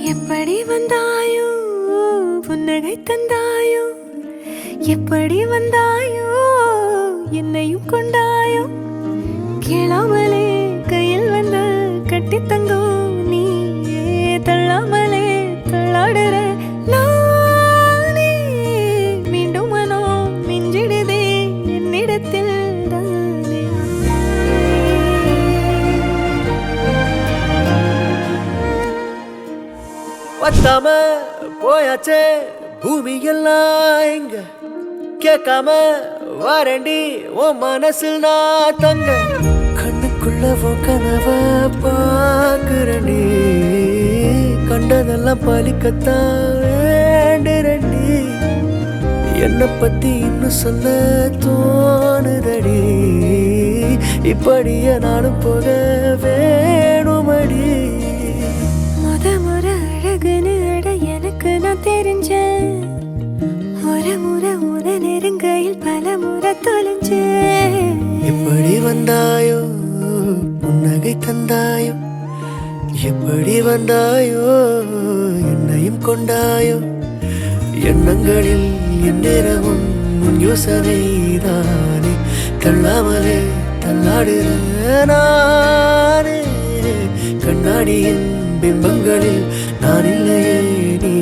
எப்படி வந்தாயோ புன்னகை தந்தாயோ எப்படி வந்தாயோ என்னையும் கொண்டாயோ கேளாமலே கையில் வந்து கட்டி தங்கோ நீ தள்ளாமலே தள்ளாடுற நானே மீண்டும் மனோ மிஞ்சிடுதே என்னிடத்தில் பத்தாம போயாச்சே பூமி எல்லாம் எங்க கேட்காம வாரண்டி உன் மனசில் நான் தங்க கண்ணுக்குள்ள உன் கனவ பாக்குறண்டி கண்டதெல்லாம் பலிக்கத்தான் வேண்டுறண்டி என்னை பத்தி இன்னும் சொல்ல தோணுதடி இப்படியே நானும் போக வேணுமடி முறை அழகுன்னு அட எனக்கு நான் தெரிஞ்சேன் ஒரு முறை உத நெருங்கையில் பல முறை தொலைஞ்சேன் எப்படி வந்தாயோ புன்னகை தந்தாயோ எப்படி வந்தாயோ என்னையும் கொண்டாயோ எண்ணங்களில் எந்நேரமும் உன் யோசனை தானே தள்ளாமலே தள்ளாடுற நானே கண்ணாடியின் பிம்பங்களில் நான் இல்லையே நீ